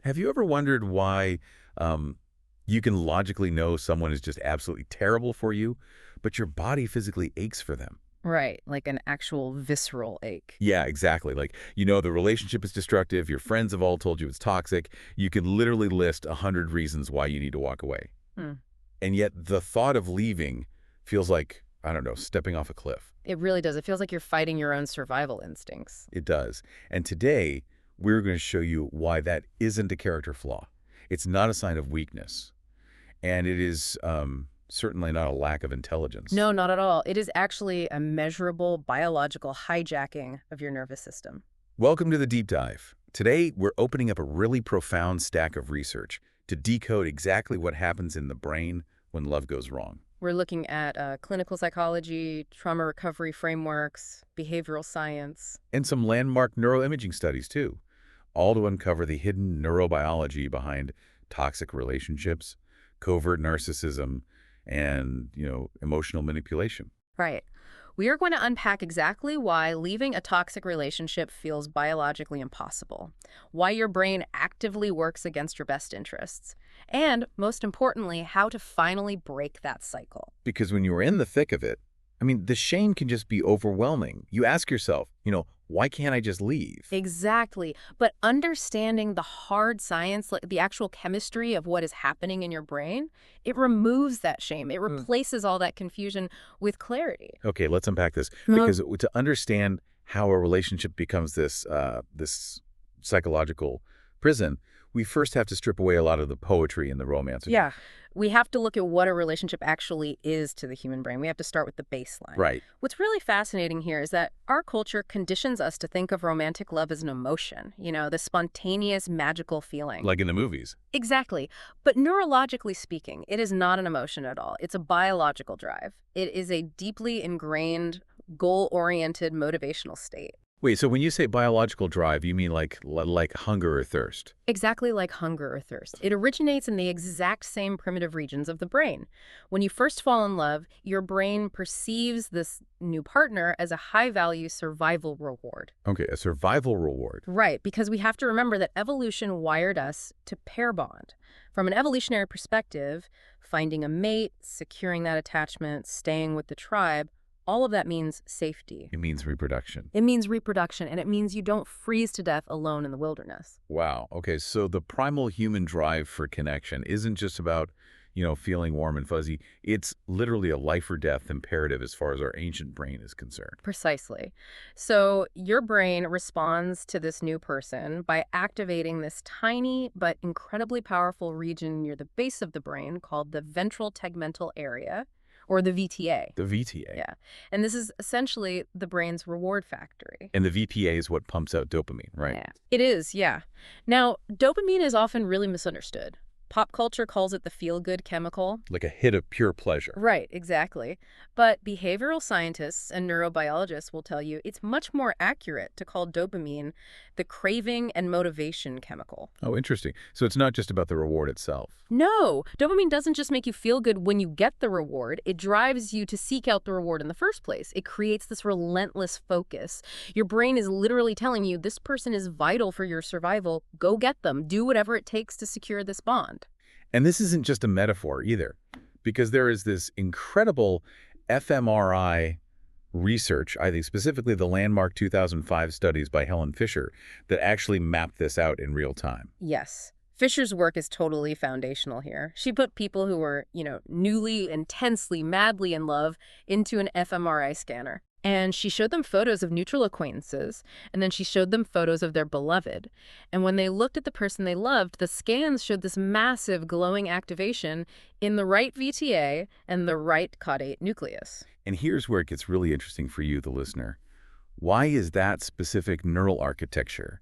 Have you ever wondered why you can logically know someone is just absolutely terrible for you, but your body physically aches for them? Right, like an actual visceral ache. Yeah, exactly. Like, the relationship is destructive. Your friends have all told you it's toxic. You can literally list 100 reasons why you need to walk away. Hmm. And yet the thought of leaving feels like, I don't know, stepping off a cliff. It really does. It feels like you're fighting your own survival instincts. It does. And today, we're going to show you why that isn't a character flaw. It's not a sign of weakness. And it is certainly not a lack of intelligence. No, not at all. It is actually a measurable biological hijacking of your nervous system. Welcome to the Deep Dive. Today, we're opening up a really profound stack of research to decode exactly what happens in the brain when love goes wrong. We're looking at clinical psychology, trauma recovery frameworks, behavioral science. And some landmark neuroimaging studies, too, all to uncover the hidden neurobiology behind toxic relationships, covert narcissism, and, emotional manipulation. Right. We are going to unpack exactly why leaving a toxic relationship feels biologically impossible, why your brain actively works against your best interests, and, most importantly, how to finally break that cycle. Because when you're in the thick of it, the shame can just be overwhelming. You ask yourself, why can't I just leave? Exactly. But understanding the hard science, like the actual chemistry of what is happening in your brain, it removes that shame. It replaces all that confusion with clarity. Okay, let's unpack this. Mhm. Because to understand how a relationship becomes this psychological prison, we first have to strip away a lot of the poetry and the romance. Yeah. We have to look at what a relationship actually is to the human brain. We have to start with the baseline. Right. What's really fascinating here is that our culture conditions us to think of romantic love as an emotion, the spontaneous, magical feeling. Like in the movies. Exactly. But neurologically speaking, it is not an emotion at all. It's a biological drive. It is a deeply ingrained, goal-oriented motivational state. Wait, so when you say biological drive, you mean like hunger or thirst? Exactly like hunger or thirst. It originates in the exact same primitive regions of the brain. When you first fall in love, your brain perceives this new partner as a high-value survival reward. Okay, a survival reward. Right, because we have to remember that evolution wired us to pair bond. From an evolutionary perspective, finding a mate, securing that attachment, staying with the tribe, all of that means safety. It means reproduction. It means reproduction, and it means you don't freeze to death alone in the wilderness. Wow. Okay, so the primal human drive for connection isn't just about, feeling warm and fuzzy. It's literally a life or death imperative as far as our ancient brain is concerned. Precisely. So your brain responds to this new person by activating this tiny but incredibly powerful region near the base of the brain called the ventral tegmental area, or the VTA. The VTA. Yeah. And this is essentially the brain's reward factory. And the VTA is what pumps out dopamine, right? Yeah. It is, yeah. Now, dopamine is often really misunderstood. Pop culture calls it the feel-good chemical. Like a hit of pure pleasure. Right, exactly. But behavioral scientists and neurobiologists will tell you it's much more accurate to call dopamine the craving and motivation chemical. Oh, interesting. So it's not just about the reward itself. No, dopamine doesn't just make you feel good when you get the reward. It drives you to seek out the reward in the first place. It creates this relentless focus. Your brain is literally telling you this person is vital for your survival. Go get them. Do whatever it takes to secure this bond. And this isn't just a metaphor either, because there is this incredible fMRI research, I think specifically the landmark 2005 studies by Helen Fisher, that actually mapped this out in real time. Yes. Fisher's work is totally foundational here. She put people who were, newly, intensely, madly in love into an fMRI scanner. And she showed them photos of neutral acquaintances, and then she showed them photos of their beloved. And when they looked at the person they loved, the scans showed this massive glowing activation in the right VTA and the right caudate nucleus. And here's where it gets really interesting for you, the listener. Why is that specific neural architecture,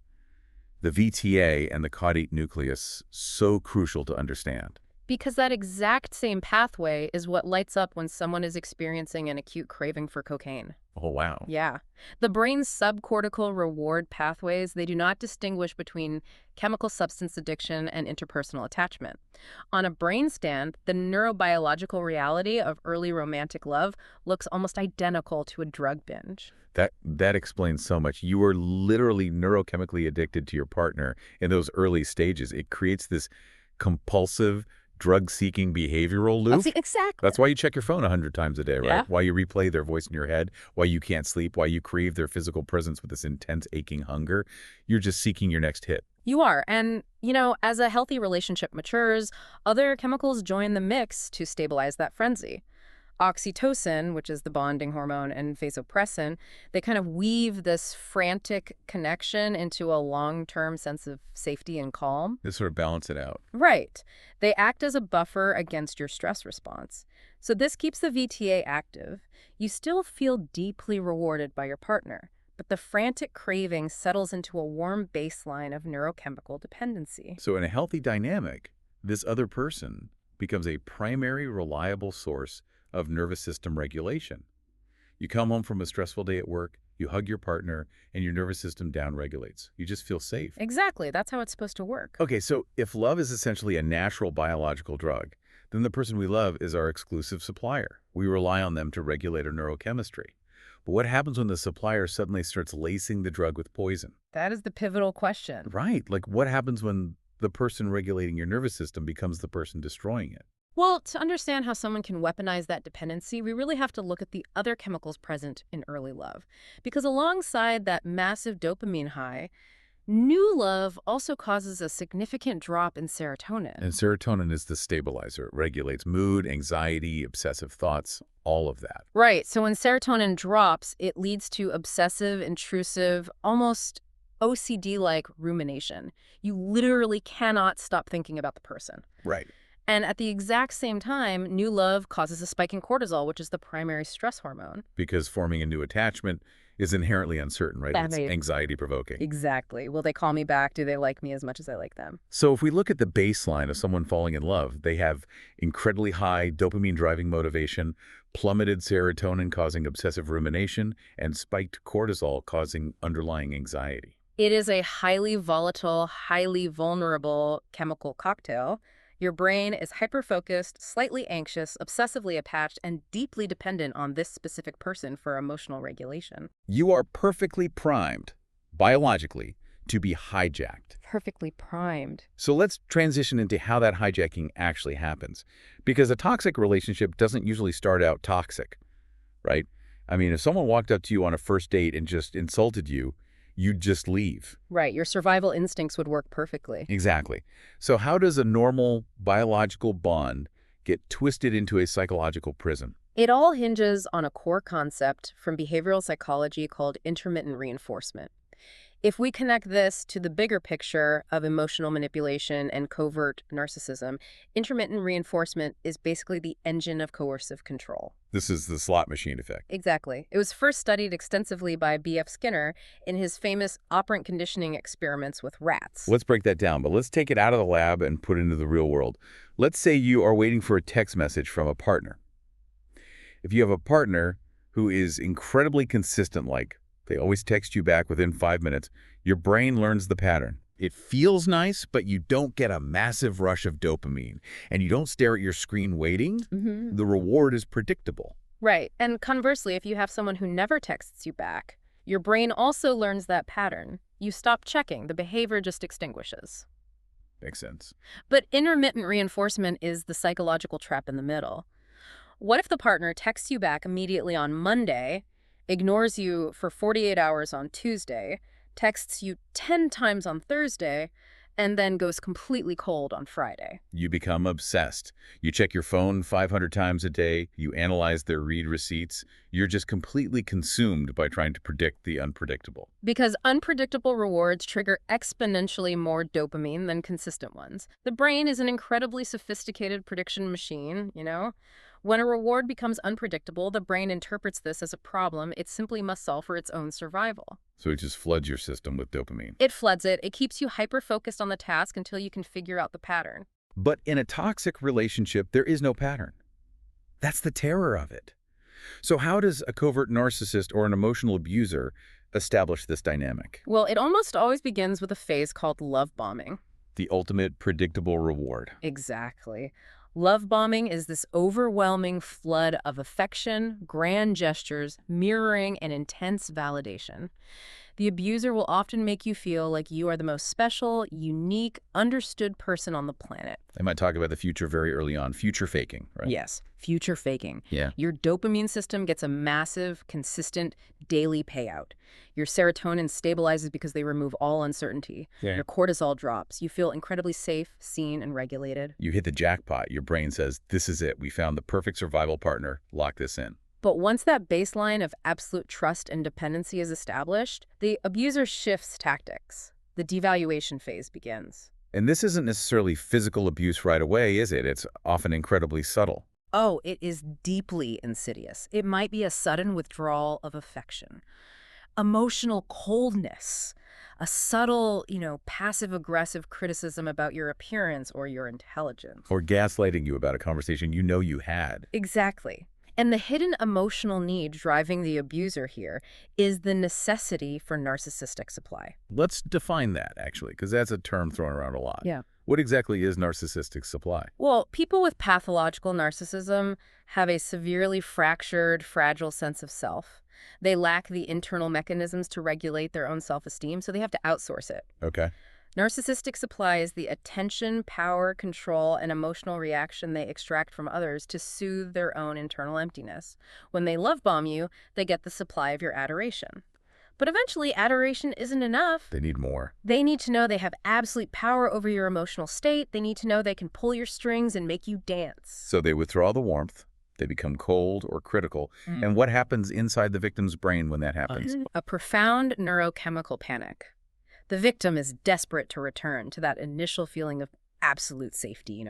the VTA and the caudate nucleus, so crucial to understand? Because that exact same pathway is what lights up when someone is experiencing an acute craving for cocaine. Oh, wow. Yeah. The brain's subcortical reward pathways, they do not distinguish between chemical substance addiction and interpersonal attachment. On a brain scan, the neurobiological reality of early romantic love looks almost identical to a drug binge. That explains so much. You are literally neurochemically addicted to your partner in those early stages. It creates this compulsive, drug-seeking behavioral loop. Exactly. That's why you check your phone 100 times a day, right? Yeah. Why you replay their voice in your head, why you can't sleep, why you crave their physical presence with this intense, aching hunger. You're just seeking your next hit. You are. And, as a healthy relationship matures, other chemicals join the mix to stabilize that frenzy. Oxytocin, which is the bonding hormone, and vasopressin, they kind of weave this frantic connection into a long-term sense of safety and calm. Just sort of balance it out. Right. They act as a buffer against your stress response. So this keeps the VTA active. You still feel deeply rewarded by your partner, but the frantic craving settles into a warm baseline of neurochemical dependency. So in a healthy dynamic, this other person becomes a primary, reliable source of nervous system regulation. You come home from a stressful day at work, you hug your partner, and your nervous system downregulates. You just feel safe. Exactly. That's how it's supposed to work. Okay, so if love is essentially a natural biological drug, then the person we love is our exclusive supplier. We rely on them to regulate our neurochemistry. But what happens when the supplier suddenly starts lacing the drug with poison? That is the pivotal question. Right, like what happens when the person regulating your nervous system becomes the person destroying it? Well, to understand how someone can weaponize that dependency, we really have to look at the other chemicals present in early love. Because alongside that massive dopamine high, new love also causes a significant drop in serotonin. And serotonin is the stabilizer. It regulates mood, anxiety, obsessive thoughts, all of that. Right. So when serotonin drops, it leads to obsessive, intrusive, almost OCD-like rumination. You literally cannot stop thinking about the person. Right. And at the exact same time, new love causes a spike in cortisol, which is the primary stress hormone. Because forming a new attachment is inherently uncertain, right? It's anxiety-provoking. Exactly. Will they call me back? Do they like me as much as I like them? So if we look at the baseline of someone falling in love, they have incredibly high dopamine-driving motivation, plummeted serotonin causing obsessive rumination, and spiked cortisol causing underlying anxiety. It is a highly volatile, highly vulnerable chemical cocktail. Your brain is hyper-focused, slightly anxious, obsessively attached, and deeply dependent on this specific person for emotional regulation. You are perfectly primed, biologically, to be hijacked. Perfectly primed. So let's transition into how that hijacking actually happens. Because a toxic relationship doesn't usually start out toxic, right? I mean, if someone walked up to you on a first date and just insulted you, you'd just leave. Right, your survival instincts would work perfectly. Exactly. So how does a normal biological bond get twisted into a psychological prison? It all hinges on a core concept from behavioral psychology called intermittent reinforcement. If we connect this to the bigger picture of emotional manipulation and covert narcissism, intermittent reinforcement is basically the engine of coercive control. This is the slot machine effect. Exactly. It was first studied extensively by B.F. Skinner in his famous operant conditioning experiments with rats. Let's break that down, but let's take it out of the lab and put it into the real world. Let's say you are waiting for a text message from a partner. If you have a partner who is incredibly consistent, like they always text you back within 5 minutes, your brain learns the pattern. It feels nice, but you don't get a massive rush of dopamine, and you don't stare at your screen waiting. The reward is predictable. Right. And conversely, if you have someone who never texts you back, your brain also learns that pattern. You stop checking, the behavior just extinguishes. Makes sense. But intermittent reinforcement is the psychological trap in the middle. What if the partner texts you back immediately on Monday, ignores you for 48 hours on Tuesday, texts you 10 times on Thursday, and then goes completely cold on Friday? You become obsessed. You check your phone 500 times a day. You analyze their read receipts. You're just completely consumed by trying to predict the unpredictable. Because unpredictable rewards trigger exponentially more dopamine than consistent ones. The brain is an incredibly sophisticated prediction machine, When a reward becomes unpredictable, the brain interprets this as a problem it simply must solve for its own survival. So it just floods your system with dopamine. It floods it. It keeps you hyper-focused on the task until you can figure out the pattern. But in a toxic relationship, there is no pattern. That's the terror of it. So how does a covert narcissist or an emotional abuser establish this dynamic? Well, it almost always begins with a phase called love bombing. The ultimate predictable reward. Exactly. Love bombing is this overwhelming flood of affection, grand gestures, mirroring, and intense validation. The abuser will often make you feel like you are the most special, unique, understood person on the planet. They might talk about the future very early on, future faking, right? Yes, future faking. Yeah. Your dopamine system gets a massive, consistent, daily payout. Your serotonin stabilizes because they remove all uncertainty. Yeah. Your cortisol drops. You feel incredibly safe, seen, and regulated. You hit the jackpot. Your brain says, this is it. We found the perfect survival partner. Lock this in. But once that baseline of absolute trust and dependency is established, the abuser shifts tactics. The devaluation phase begins. And this isn't necessarily physical abuse right away, is it? It's often incredibly subtle. Oh, it is deeply insidious. It might be a sudden withdrawal of affection, emotional coldness, a subtle, passive-aggressive criticism about your appearance or your intelligence. Or gaslighting you about a conversation you know you had. Exactly. And the hidden emotional need driving the abuser here is the necessity for narcissistic supply. Let's define that, actually, because that's a term thrown around a lot. Yeah. What exactly is narcissistic supply? Well, people with pathological narcissism have a severely fractured, fragile sense of self. They lack the internal mechanisms to regulate their own self-esteem, so they have to outsource it. Okay. Narcissistic supply is the attention, power, control, and emotional reaction they extract from others to soothe their own internal emptiness. When they love bomb you, they get the supply of your adoration. But eventually, adoration isn't enough. They need more. They need to know they have absolute power over your emotional state. They need to know they can pull your strings and make you dance. So they withdraw the warmth. They become cold or critical. And what happens inside the victim's brain when that happens? A profound neurochemical panic. The victim is desperate to return to that initial feeling of absolute safety,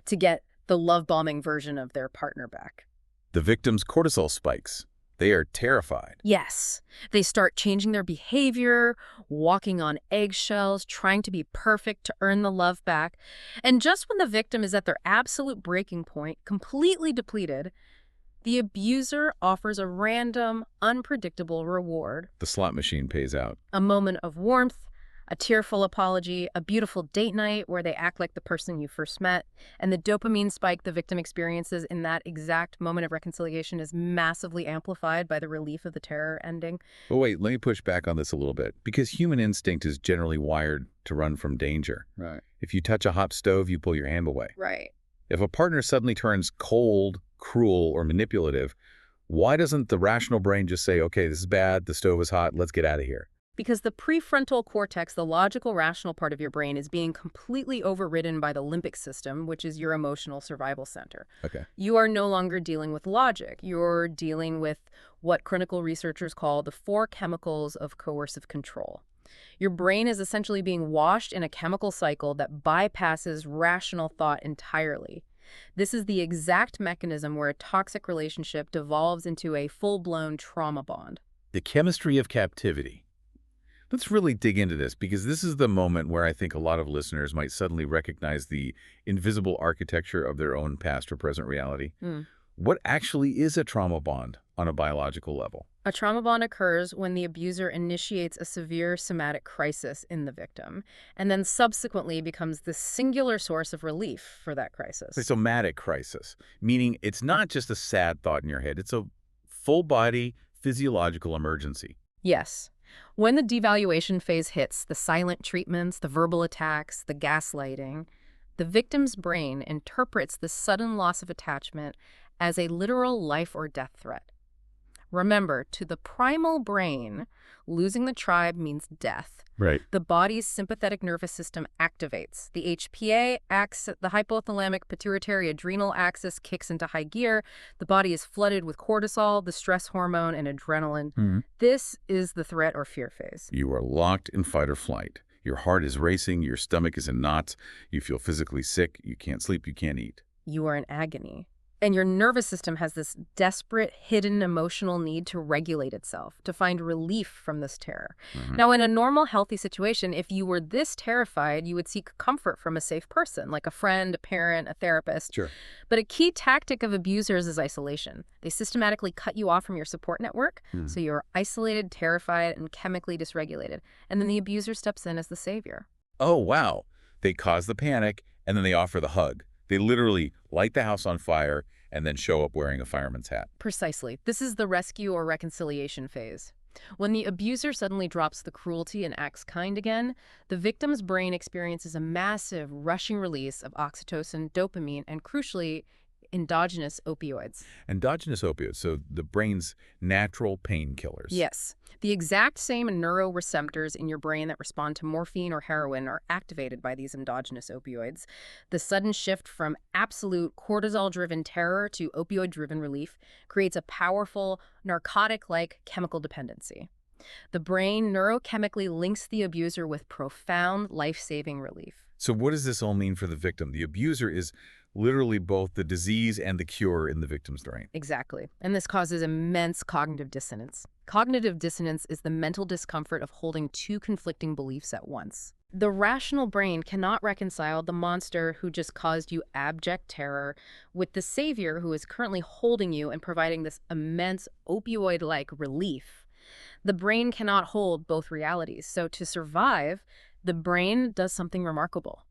to get the love-bombing version of their partner back. The victim's cortisol spikes. They are terrified. Yes. They start changing their behavior, walking on eggshells, trying to be perfect to earn the love back. And just when the victim is at their absolute breaking point, completely depleted, the abuser offers a random, unpredictable reward. The slot machine pays out. A moment of warmth, a tearful apology, a beautiful date night where they act like the person you first met, and the dopamine spike the victim experiences in that exact moment of reconciliation is massively amplified by the relief of the terror ending. But wait, let me push back on this a little bit, because human instinct is generally wired to run from danger. Right. If you touch a hot stove, you pull your hand away. Right. If a partner suddenly turns cold, cruel, or manipulative, why doesn't the rational brain just say, okay, this is bad, the stove is hot, let's get out of here? Because the prefrontal cortex, the logical, rational part of your brain, is being completely overridden by the limbic system, which is your emotional survival center. Okay. You are no longer dealing with logic. You're dealing with what clinical researchers call the 4 chemicals of coercive control. Your brain is essentially being washed in a chemical cycle that bypasses rational thought entirely. This is the exact mechanism where a toxic relationship devolves into a full-blown trauma bond. The chemistry of captivity. Let's really dig into this, because this is the moment where I think a lot of listeners might suddenly recognize the invisible architecture of their own past or present reality. What actually is a trauma bond on a biological level? A trauma bond occurs when the abuser initiates a severe somatic crisis in the victim, and then subsequently becomes the singular source of relief for that crisis. A somatic crisis, meaning it's not just a sad thought in your head, it's a full-body physiological emergency. Yes. When the devaluation phase hits, the silent treatments, the verbal attacks, the gaslighting, the victim's brain interprets the sudden loss of attachment as a literal life or death threat. Remember, to the primal brain, losing the tribe means death. Right. The body's sympathetic nervous system activates. The HPA axis, the hypothalamic pituitary adrenal axis kicks into high gear. The body is flooded with cortisol, the stress hormone, and adrenaline. This is the threat or fear phase. You are locked in fight or flight. Your heart is racing, your stomach is in knots, you feel physically sick, you can't sleep, you can't eat. You are in agony. And your nervous system has this desperate, hidden emotional need to regulate itself, to find relief from this terror. Now, in a normal, healthy situation, if you were this terrified, you would seek comfort from a safe person, like a friend, a parent, a therapist. Sure. But a key tactic of abusers is isolation. They systematically cut you off from your support network, so you're isolated, terrified, and chemically dysregulated. And then the abuser steps in as the savior. Oh, wow. They cause the panic, and then they offer the hug. They literally light the house on fire and then show up wearing a fireman's hat. Precisely. This is the rescue or reconciliation phase. When the abuser suddenly drops the cruelty and acts kind again, the victim's brain experiences a massive rushing release of oxytocin, dopamine, and crucially, endogenous opioids. Endogenous opioids, so the brain's natural painkillers. Yes. The exact same neuroreceptors in your brain that respond to morphine or heroin are activated by these endogenous opioids. The sudden shift from absolute cortisol-driven terror to opioid-driven relief creates a powerful, narcotic-like chemical dependency. The brain neurochemically links the abuser with profound, life-saving relief. So what does this all mean for the victim? The abuser is literally both the disease and the cure in the victim's brain. Exactly. And this causes immense cognitive dissonance. Cognitive dissonance is the mental discomfort of holding two conflicting beliefs at once. The rational brain cannot reconcile the monster who just caused you abject terror with the savior who is currently holding you and providing this immense opioid-like relief. The brain cannot hold both realities. So to survive, the brain does something remarkable.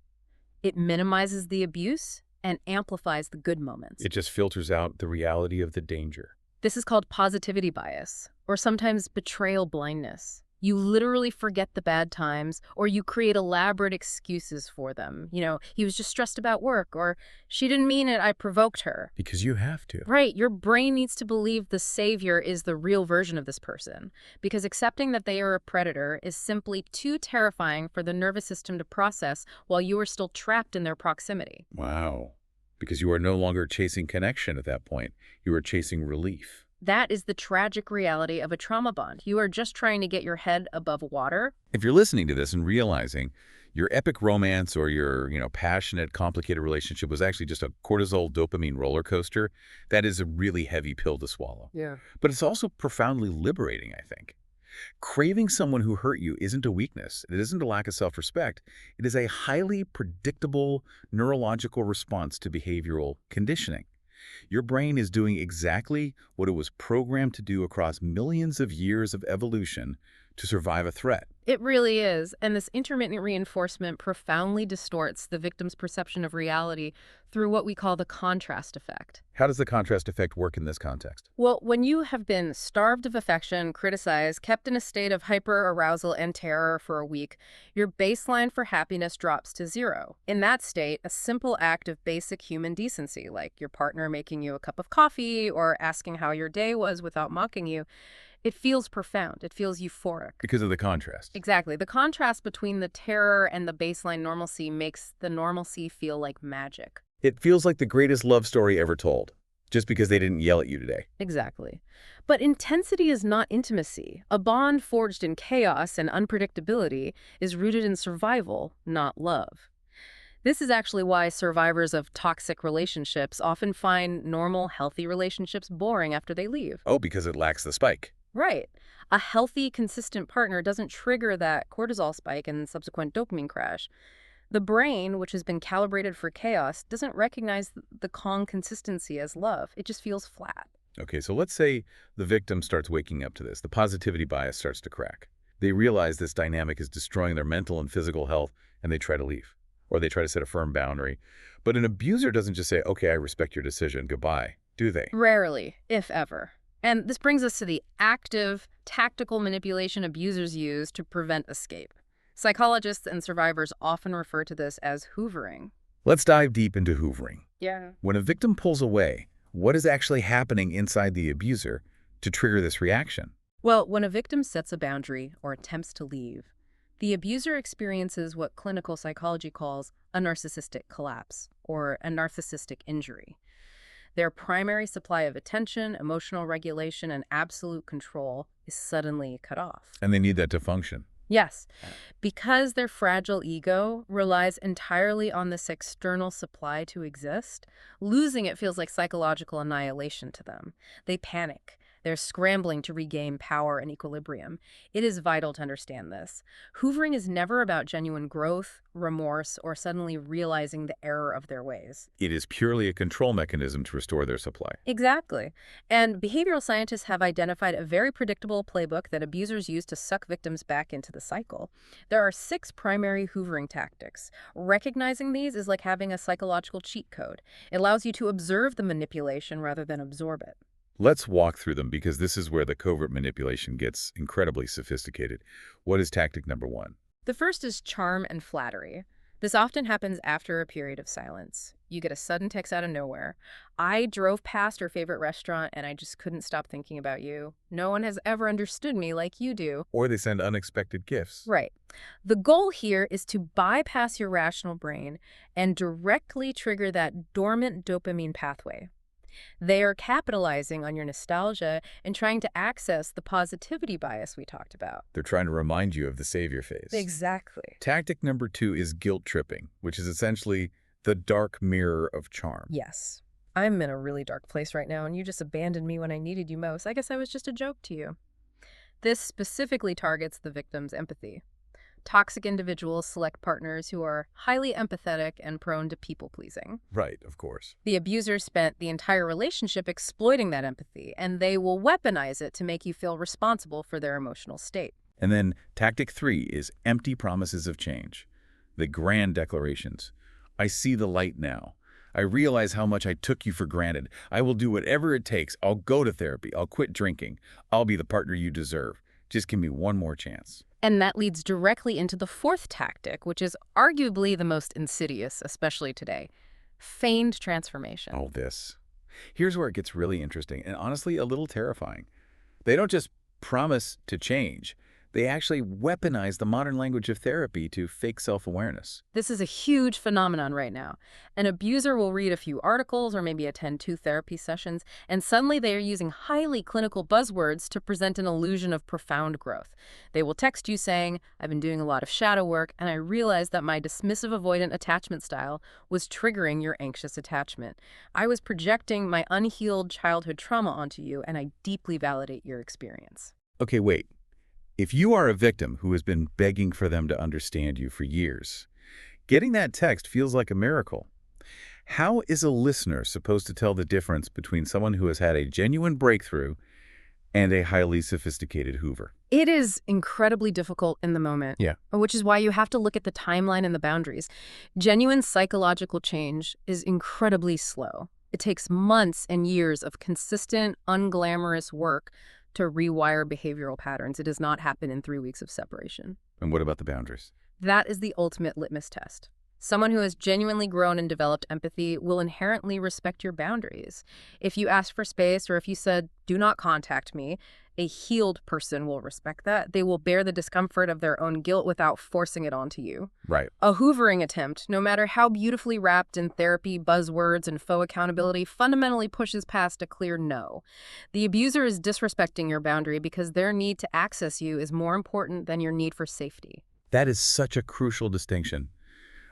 It minimizes the abuse and amplifies the good moments. It just filters out the reality of the danger. This is called positivity bias, or sometimes betrayal blindness. You literally forget the bad times, or you create elaborate excuses for them. You know, he was just stressed about work, or she didn't mean it, I provoked her. Because you have to. Right, your brain needs to believe the savior is the real version of this person, because accepting that they are a predator is simply too terrifying for the nervous system to process while you are still trapped in their proximity. Wow. Because you are no longer chasing connection at that point. You are chasing relief. That is the tragic reality of a trauma bond. You are just trying to get your head above water. If you're listening to this and realizing your epic romance or your, passionate, complicated relationship was actually just a cortisol dopamine roller coaster, that is a really heavy pill to swallow. Yeah. But it's also profoundly liberating, I think. Craving someone who hurt you isn't a weakness. It isn't a lack of self-respect. It is a highly predictable neurological response to behavioral conditioning. Your brain is doing exactly what it was programmed to do across millions of years of evolution to survive a threat. It really is. And this intermittent reinforcement profoundly distorts the victim's perception of reality through what we call the contrast effect. How does the contrast effect work in this context? Well, when you have been starved of affection, criticized, kept in a state of hyperarousal and terror for a week, your baseline for happiness drops to zero. In that state, a simple act of basic human decency, like your partner making you a cup of coffee or asking how your day was without mocking you, it feels profound. It feels euphoric. Because of the contrast. Exactly. The contrast between the terror and the baseline normalcy makes the normalcy feel like magic. It feels like the greatest love story ever told, just because they didn't yell at you today. Exactly. But intensity is not intimacy. A bond forged in chaos and unpredictability is rooted in survival, not love. This is actually why survivors of toxic relationships often find normal, healthy relationships boring after they leave. Oh, because it lacks the spike. Right. A healthy, consistent partner doesn't trigger that cortisol spike and subsequent dopamine crash. The brain, which has been calibrated for chaos, doesn't recognize the calm consistency as love. It just feels flat. Okay, so let's say the victim starts waking up to this. The positivity bias starts to crack. They realize this dynamic is destroying their mental and physical health, and they try to leave. Or they try to set a firm boundary. But an abuser doesn't just say, okay, I respect your decision, goodbye, do they? Rarely, if ever. And this brings us to the active, tactical manipulation abusers use to prevent escape. Psychologists and survivors often refer to this as hoovering. Let's dive deep into hoovering. Yeah. When a victim pulls away, what is actually happening inside the abuser to trigger this reaction? Well, when a victim sets a boundary or attempts to leave, the abuser experiences what clinical psychology calls a narcissistic collapse or a narcissistic injury. Their primary supply of attention, emotional regulation, and absolute control is suddenly cut off. And they need that to function. Yes, Uh, because their fragile ego relies entirely on this external supply to exist, losing it feels like psychological annihilation to them. They panic. They're scrambling to regain power and equilibrium. It is vital to understand this. Hoovering is never about genuine growth, remorse, or suddenly realizing the error of their ways. It is purely a control mechanism to restore their supply. Exactly. And behavioral scientists have identified a very predictable playbook that abusers use to suck victims back into the cycle. There are 6 primary hoovering tactics. Recognizing these is like having a psychological cheat code. It allows you to observe the manipulation rather than absorb it. Let's walk through them because this is where the covert manipulation gets incredibly sophisticated. What is tactic number 1? The first is charm and flattery. This often happens after a period of silence. You get a sudden text out of nowhere. I drove past your favorite restaurant and I just couldn't stop thinking about you. No one has ever understood me like you do. Or they send unexpected gifts. Right. The goal here is to bypass your rational brain and directly trigger that dormant dopamine pathway. They are capitalizing on your nostalgia and trying to access the positivity bias we talked about. They're trying to remind you of the savior phase. Exactly. Tactic number 2 is guilt tripping, which is essentially the dark mirror of charm. Yes. I'm in a really dark place right now, and you just abandoned me when I needed you most. I guess I was just a joke to you. This specifically targets the victim's empathy. Toxic individuals select partners who are highly empathetic and prone to people-pleasing. Right, of course. The abuser spent the entire relationship exploiting that empathy, and they will weaponize it to make you feel responsible for their emotional state. And then tactic 3 is empty promises of change. The grand declarations. I see the light now. I realize how much I took you for granted. I will do whatever it takes. I'll go to therapy. I'll quit drinking. I'll be the partner you deserve. Just give me one more chance. And that leads directly into the 4th tactic, which is arguably the most insidious, especially today. Feigned transformation. Oh, this. Here's where it gets really interesting and honestly a little terrifying. They don't just promise to change. They actually weaponize the modern language of therapy to fake self-awareness. This is a huge phenomenon right now. An abuser will read a few articles or maybe attend 2 therapy sessions, and suddenly they are using highly clinical buzzwords to present an illusion of profound growth. They will text you saying, I've been doing a lot of shadow work, and I realized that my dismissive avoidant attachment style was triggering your anxious attachment. I was projecting my unhealed childhood trauma onto you, and I deeply validate your experience. Okay, wait. If you are a victim who has been begging for them to understand you for years, getting that text feels like a miracle. How is a listener supposed to tell the difference between someone who has had a genuine breakthrough and a highly sophisticated Hoover? It is incredibly difficult in the moment. Yeah. Which is why you have to look at the timeline and the boundaries. Genuine psychological change is incredibly slow. It takes months and years of consistent, unglamorous work to rewire behavioral patterns. It does not happen in 3 weeks of separation. And what about the boundaries? That is the ultimate litmus test. Someone who has genuinely grown and developed empathy will inherently respect your boundaries. If you ask for space or if you said, do not contact me, a healed person will respect that. They will bear the discomfort of their own guilt without forcing it onto you. Right. A hoovering attempt, no matter how beautifully wrapped in therapy, buzzwords, and faux accountability, fundamentally pushes past a clear no. The abuser is disrespecting your boundary because their need to access you is more important than your need for safety. That is such a crucial distinction.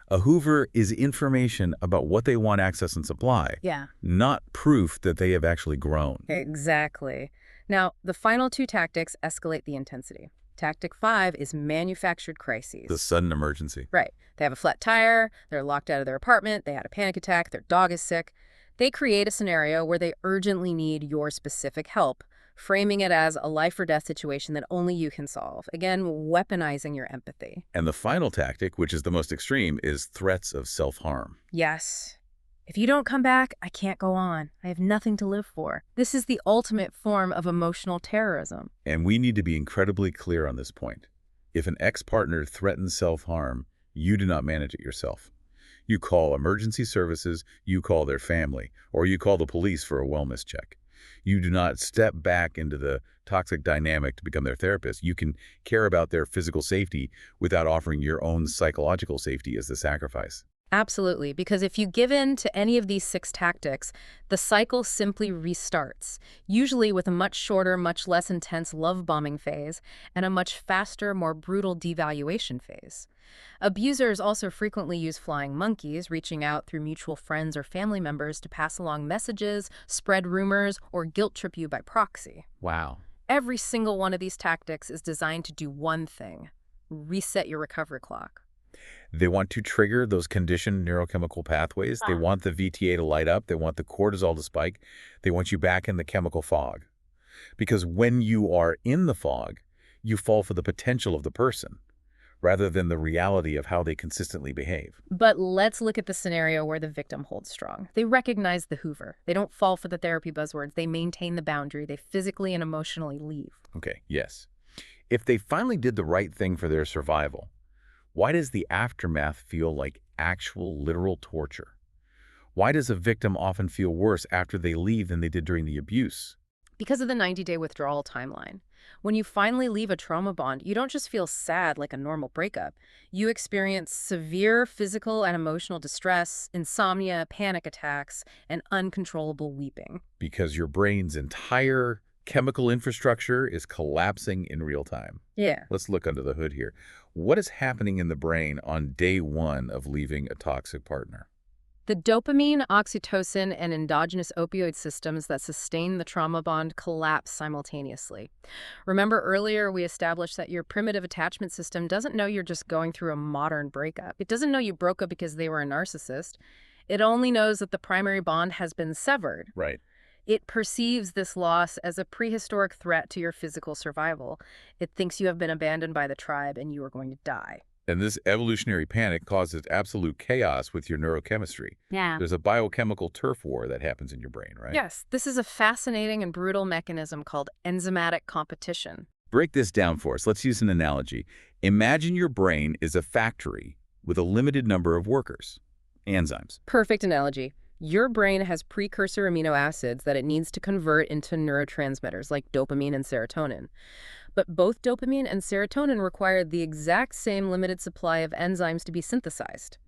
A Hoover is information about what they want access and supply, Yeah. not proof that they have actually grown. Exactly. Now, the final 2 tactics escalate the intensity. Tactic 5 is manufactured crises. The sudden emergency. Right. They have a flat tire, they're locked out of their apartment, they had a panic attack, their dog is sick. They create a scenario where they urgently need your specific help, framing it as a life or death situation that only you can solve. Again, weaponizing your empathy. And the final tactic, which is the most extreme, is threats of self-harm. Yes. If you don't come back, I can't go on. I have nothing to live for. This is the ultimate form of emotional terrorism. And we need to be incredibly clear on this point. If an ex-partner threatens self-harm, you do not manage it yourself. You call emergency services, you call their family, or you call the police for a wellness check. You do not step back into the toxic dynamic to become their therapist. You can care about their physical safety without offering your own psychological safety as the sacrifice. Absolutely, because if you give in to any of these 6 tactics, the cycle simply restarts, usually with a much shorter, much less intense love bombing phase and a much faster, more brutal devaluation phase. Abusers also frequently use flying monkeys, reaching out through mutual friends or family members to pass along messages, spread rumors, or guilt trip you by proxy. Wow. Every single one of these tactics is designed to do one thing: reset your recovery clock. They want to trigger those conditioned neurochemical pathways. They want the VTA to light up. They want the cortisol to spike. They want you back in the chemical fog. Because when you are in the fog, you fall for the potential of the person rather than the reality of how they consistently behave. But let's look at the scenario where the victim holds strong. They recognize the Hoover. They don't fall for the therapy buzzwords. They maintain the boundary. They physically and emotionally leave. Okay, yes. If they finally did the right thing for their survival, why does the aftermath feel like actual literal torture? Why does a victim often feel worse after they leave than they did during the abuse? Because of the 90-day withdrawal timeline. When you finally leave a trauma bond, you don't just feel sad like a normal breakup. You experience severe physical and emotional distress, insomnia, panic attacks, and uncontrollable weeping. Because your brain's entire chemical infrastructure is collapsing in real time. Yeah. Let's look under the hood here. What is happening in the brain on day one of leaving a toxic partner? The dopamine, oxytocin, and endogenous opioid systems that sustain the trauma bond collapse simultaneously. Remember earlier we established that your primitive attachment system doesn't know you're just going through a modern breakup. It doesn't know you broke up because they were a narcissist. It only knows that the primary bond has been severed. Right. It perceives this loss as a prehistoric threat to your physical survival. It thinks you have been abandoned by the tribe and you are going to die. And this evolutionary panic causes absolute chaos with your neurochemistry. Yeah. There's a biochemical turf war that happens in your brain, right? Yes, this is a fascinating and brutal mechanism called enzymatic competition. Break this down for us. Let's use an analogy. Imagine your brain is a factory with a limited number of workers, enzymes. Perfect analogy. Your brain has precursor amino acids that it needs to convert into neurotransmitters like dopamine and serotonin. But both dopamine and serotonin require the exact same limited supply of enzymes to be synthesized.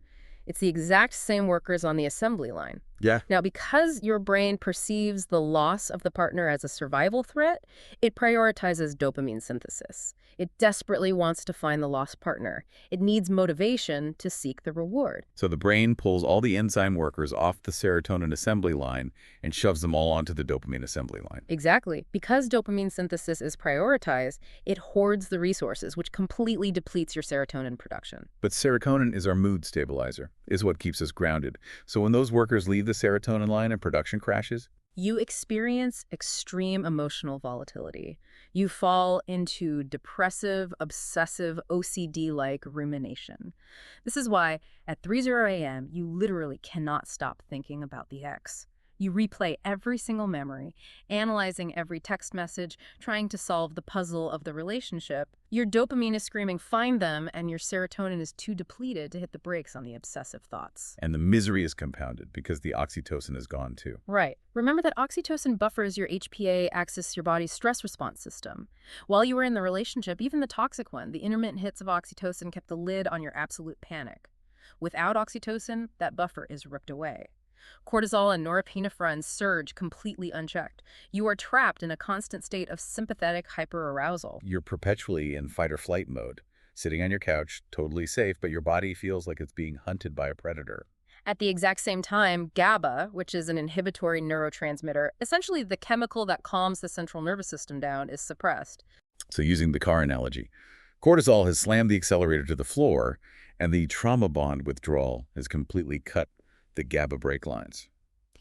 It's the exact same workers on the assembly line. Yeah. Now, because your brain perceives the loss of the partner as a survival threat, it prioritizes dopamine synthesis. It desperately wants to find the lost partner. It needs motivation to seek the reward. So the brain pulls all the enzyme workers off the serotonin assembly line and shoves them all onto the dopamine assembly line. Exactly. Because dopamine synthesis is prioritized, it hoards the resources, which completely depletes your serotonin production. But serotonin is our mood stabilizer, is what keeps us grounded. So when those workers leave the serotonin line and production crashes, You experience extreme emotional volatility. You fall into depressive, obsessive, OCD-like rumination. This is why at 3:00 a.m. you literally cannot stop thinking about the ex. You replay every single memory, analyzing every text message, trying to solve the puzzle of the relationship. Your dopamine is screaming, find them, and your serotonin is too depleted to hit the brakes on the obsessive thoughts. and the misery is compounded because the oxytocin is gone too. Right. Remember that oxytocin buffers your HPA axis, your body's stress response system. While you were in the relationship, even the toxic one, the intermittent hits of oxytocin kept the lid on your absolute panic. Without oxytocin, that buffer is ripped away. Cortisol and norepinephrine surge completely unchecked. You are trapped in a constant state of sympathetic hyperarousal. You're perpetually in fight or flight mode, sitting on your couch, totally safe, but your body feels like it's being hunted by a predator. At the exact same time, GABA, which is an inhibitory neurotransmitter, essentially the chemical that calms the central nervous system down, is suppressed. So using the car analogy, cortisol has slammed the accelerator to the floor, and the trauma bond withdrawal has completely cut the GABA brake lines.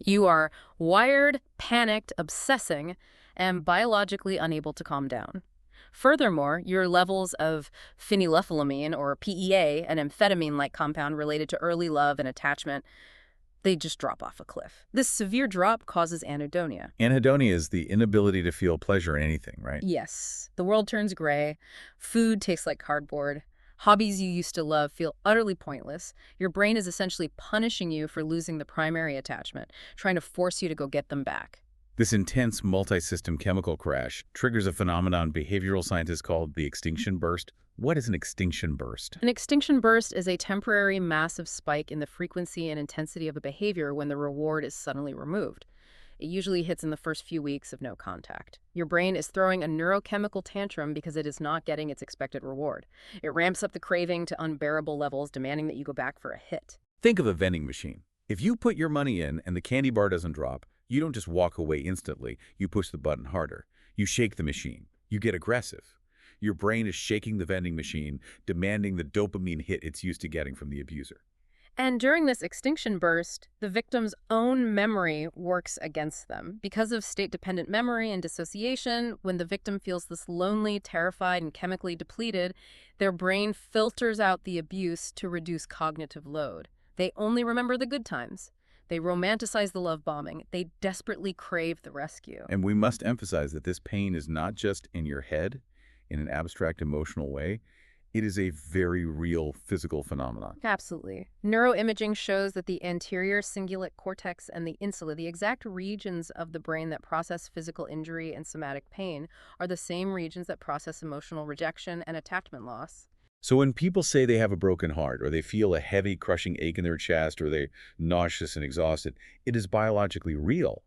You are wired, panicked, obsessing, and biologically unable to calm down. Furthermore, your levels of phenylethylamine, or PEA, an amphetamine-like compound related to early love and attachment, they just drop off a cliff. This severe drop causes anhedonia. Anhedonia is the inability to feel pleasure in anything, right? Yes, the world turns gray, food tastes like cardboard, hobbies you used to love feel utterly pointless. Your brain is essentially punishing you for losing the primary attachment, trying to force you to go get them back. This intense multi-system chemical crash triggers a phenomenon behavioral scientists call the extinction burst What is an extinction burst? An extinction burst is a temporary massive spike in the frequency and intensity of a behavior when the reward is suddenly removed. It usually hits in the first few weeks of no contact. Your brain is throwing a neurochemical tantrum because it is not getting its expected reward. It ramps up the craving to unbearable levels, demanding that you go back for a hit. Think of a vending machine. If you put your money in and the candy bar doesn't drop, you don't just walk away instantly. You push the button harder. You shake the machine. You get aggressive. Your brain is shaking the vending machine, demanding the dopamine hit it's used to getting from the abuser. And during this extinction burst, the victim's own memory works against them. Because of state-dependent memory and dissociation, when the victim feels this lonely, terrified, and chemically depleted, their brain filters out the abuse to reduce cognitive load. They only remember the good times. They romanticize the love bombing. They desperately crave the rescue. And we must emphasize that this pain is not just in your head, in an abstract emotional way. It is a very real physical phenomenon. Absolutely. Neuroimaging shows that the anterior cingulate cortex and the insula, the exact regions of the brain that process physical injury and somatic pain, are the same regions that process emotional rejection and attachment loss. So when people say they have a broken heart, or they feel a heavy, crushing ache in their chest, or they're nauseous and exhausted, it is biologically real.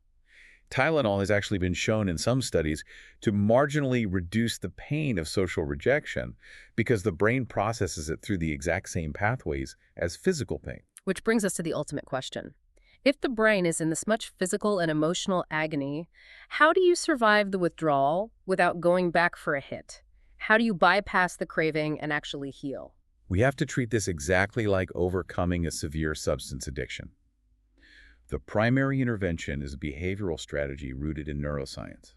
Tylenol has actually been shown in some studies to marginally reduce the pain of social rejection because the brain processes it through the exact same pathways as physical pain. Which brings us to the ultimate question. If the brain is in this much physical and emotional agony, how do you survive the withdrawal without going back for a hit? How do you bypass the craving and actually heal? We have to treat this exactly like overcoming a severe substance addiction. The primary intervention is a behavioral strategy rooted in neuroscience.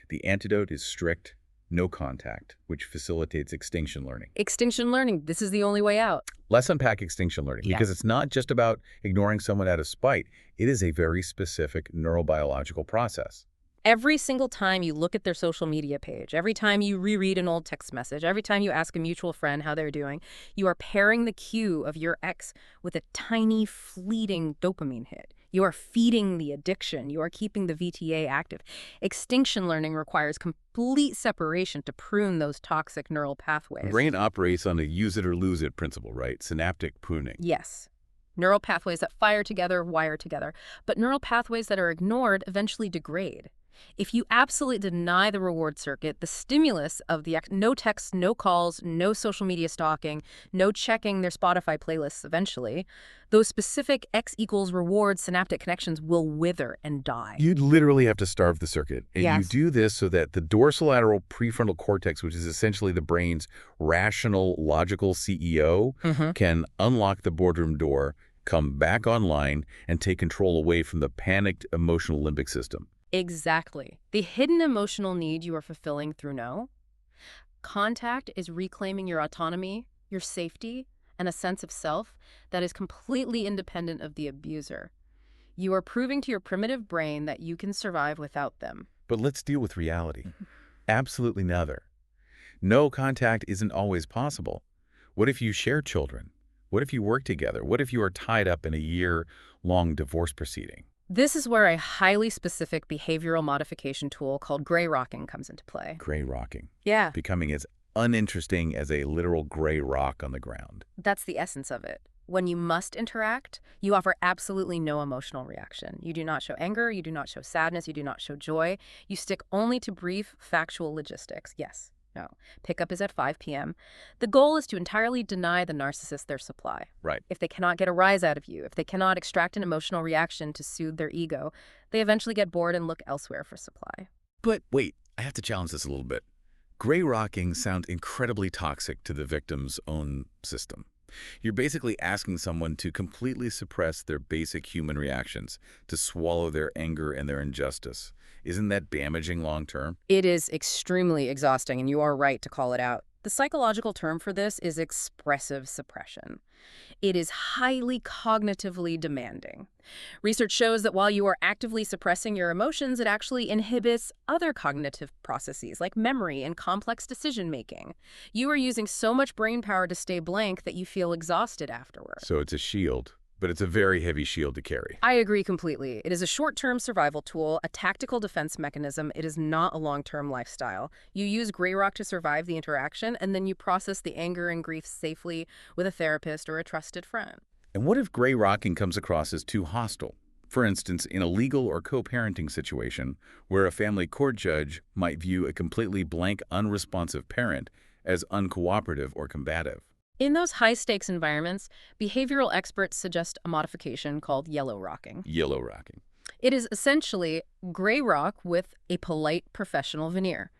The antidote is strict, no contact, which facilitates extinction learning. Extinction learning, this is the only way out. Let's unpack extinction learning, because it's not just about ignoring someone out of spite. It is a very specific neurobiological process. Every single time you look at their social media page, every time you reread an old text message, every time you ask a mutual friend how they're doing, you are pairing the cue of your ex with a tiny, fleeting dopamine hit. You are feeding the addiction. You are keeping the VTA active. Extinction learning requires complete separation to prune those toxic neural pathways. The brain operates on a use it or lose it principle, right? Synaptic pruning. Yes. Neural pathways that fire together, wire together. But neural pathways that are ignored eventually degrade. If you absolutely deny the reward circuit, the stimulus of the no texts, no calls, no social media stalking, no checking their Spotify playlists eventually, those specific X equals reward synaptic connections will wither and die. You'd literally have to starve the circuit. And Yes. you do this so that the dorsolateral prefrontal cortex, which is essentially the brain's rational, logical CEO, can unlock the boardroom door, come back online, and take control away from the panicked emotional limbic system. Exactly. The hidden emotional need you are fulfilling through no contact is reclaiming your autonomy, your safety, and a sense of self that is completely independent of the abuser. You are proving to your primitive brain that you can survive without them. But let's deal with reality. Absolutely neither. No contact isn't always possible. What if you share children? What if you work together? What if you are tied up in a year-long divorce proceeding? This is where a highly specific behavioral modification tool called gray rocking comes into play. Gray rocking. Yeah. Becoming as uninteresting as a literal gray rock on the ground. That's the essence of it. When you must interact, you offer absolutely no emotional reaction. You do not show anger, you do not show sadness, you do not show joy. You stick only to brief, factual logistics. Yes, no. Pickup is at 5 p.m. The goal is to entirely deny the narcissist their supply. Right. If they cannot get a rise out of you, if they cannot extract an emotional reaction to soothe their ego, they eventually get bored and look elsewhere for supply. But wait, I have to challenge this a little bit. Gray rocking sounds incredibly toxic to the victim's own system. You're basically asking someone to completely suppress their basic human reactions, to swallow their anger and their injustice. Isn't that damaging long term? It is extremely exhausting, and you are right to call it out. The psychological term for this is expressive suppression. It is highly cognitively demanding. Research shows that while you are actively suppressing your emotions, it actually inhibits other cognitive processes like memory and complex decision-making. You are using so much brain power to stay blank that you feel exhausted afterward. So it's a shield, but it's a very heavy shield to carry. I agree completely. It is a short-term survival tool, a tactical defense mechanism. It is not a long-term lifestyle. You use Grey Rock to survive the interaction, and then you process the anger and grief safely with a therapist or a trusted friend. And what if gray rocking comes across as too hostile? For instance, in a legal or co-parenting situation where a family court judge might view a completely blank, unresponsive parent as uncooperative or combative. In those high-stakes environments, behavioral experts suggest a modification called yellow rocking. Yellow rocking. It is essentially gray rock with a polite professional veneer.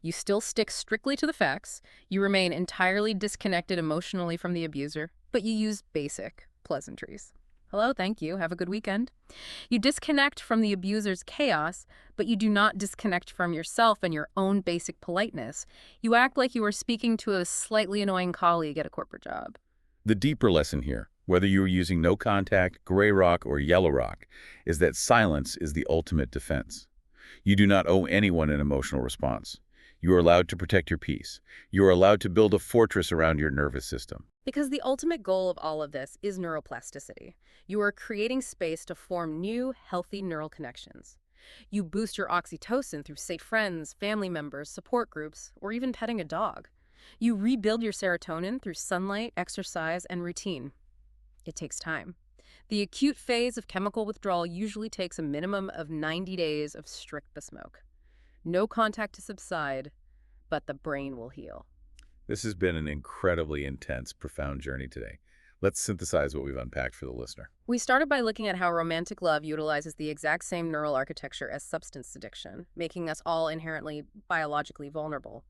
You still stick strictly to the facts, you remain entirely disconnected emotionally from the abuser, but you use basic pleasantries. Hello, thank you, have a good weekend. You disconnect from the abuser's chaos, but you do not disconnect from yourself and your own basic politeness. You act like you are speaking to a slightly annoying colleague at a corporate job. The deeper lesson here, whether you are using no contact, gray rock, or yellow rock, is that silence is the ultimate defense. You do not owe anyone an emotional response. You are allowed to protect your peace. You are allowed to build a fortress around your nervous system. Because the ultimate goal of all of this is neuroplasticity. You are creating space to form new, healthy neural connections. You boost your oxytocin through safe friends, family members, support groups, or even petting a dog. You rebuild your serotonin through sunlight, exercise, and routine. It takes time. The acute phase of chemical withdrawal usually takes a minimum of 90 days of strict besmoke. No contact to subside, but the brain will heal. This has been an incredibly intense, profound journey today. Let's synthesize what we've unpacked for the listener. We started by looking at how romantic love utilizes the exact same neural architecture as substance addiction, making us all inherently biologically vulnerable.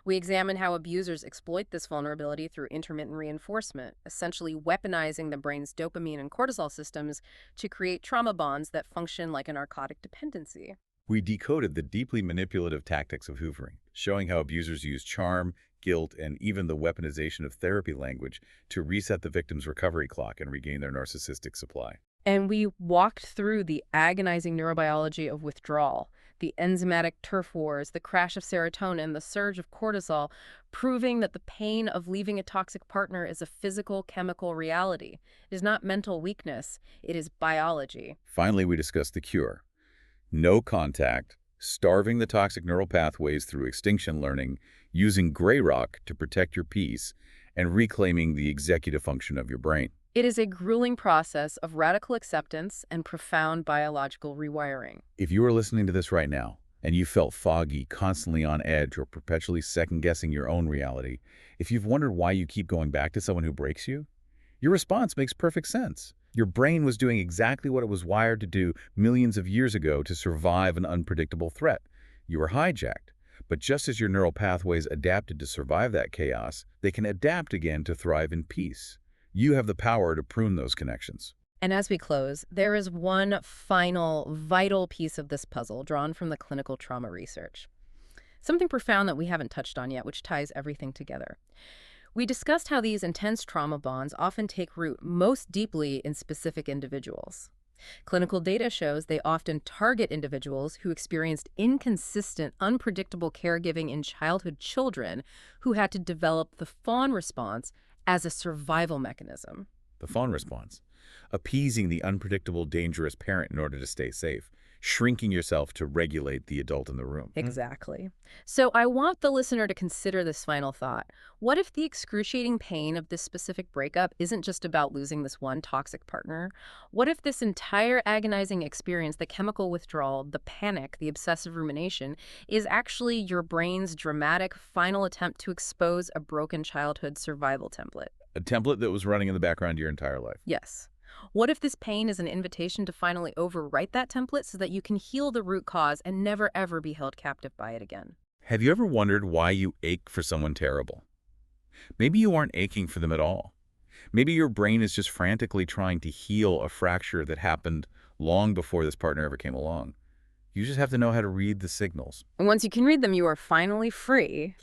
We examined how abusers exploit this vulnerability through intermittent reinforcement, essentially weaponizing the brain's dopamine and cortisol systems to create trauma bonds that function like a narcotic dependency. We decoded the deeply manipulative tactics of hoovering, showing how abusers use charm, guilt, and even the weaponization of therapy language to reset the victim's recovery clock and regain their narcissistic supply. And we walked through the agonizing neurobiology of withdrawal, the enzymatic turf wars, the crash of serotonin, the surge of cortisol, proving that the pain of leaving a toxic partner is a physical, chemical reality. It is not mental weakness, it is biology. Finally, we discussed the cure. No contact, starving the toxic neural pathways through extinction learning, using gray rock to protect your peace, and reclaiming the executive function of your brain. It is a grueling process of radical acceptance and profound biological rewiring. If you are listening to this right now, and you felt foggy, constantly on edge, or perpetually second-guessing your own reality, if you've wondered why you keep going back to someone who breaks you, your response makes perfect sense. Your brain was doing exactly what it was wired to do millions of years ago to survive an unpredictable threat. You were hijacked. But just as your neural pathways adapted to survive that chaos, they can adapt again to thrive in peace. You have the power to prune those connections. And as we close, there is one final, vital piece of this puzzle drawn from the clinical trauma research. Something profound that we haven't touched on yet, which ties everything together. We discussed how these intense trauma bonds often take root most deeply in specific individuals. Clinical data shows they often target individuals who experienced inconsistent, unpredictable caregiving in childhood children who had to develop the fawn response as a survival mechanism. The fawn response. Appeasing the unpredictable, dangerous parent in order to stay safe. Shrinking yourself to regulate the adult in the room. Exactly. So I want the listener to consider this final thought. What if the excruciating pain of this specific breakup isn't just about losing this one toxic partner? What if this entire agonizing experience, the chemical withdrawal, the panic, the obsessive rumination, is actually your brain's dramatic final attempt to expose a broken childhood survival template? A template that was running in the background your entire life. Yes. What if this pain is an invitation to finally overwrite that template so that you can heal the root cause and never ever be held captive by it again? Have you ever wondered why you ache for someone terrible? Maybe you aren't aching for them at all. Maybe your brain is just frantically trying to heal a fracture that happened long before this partner ever came along. You just have to know how to read the signals. And once you can read them, you are finally free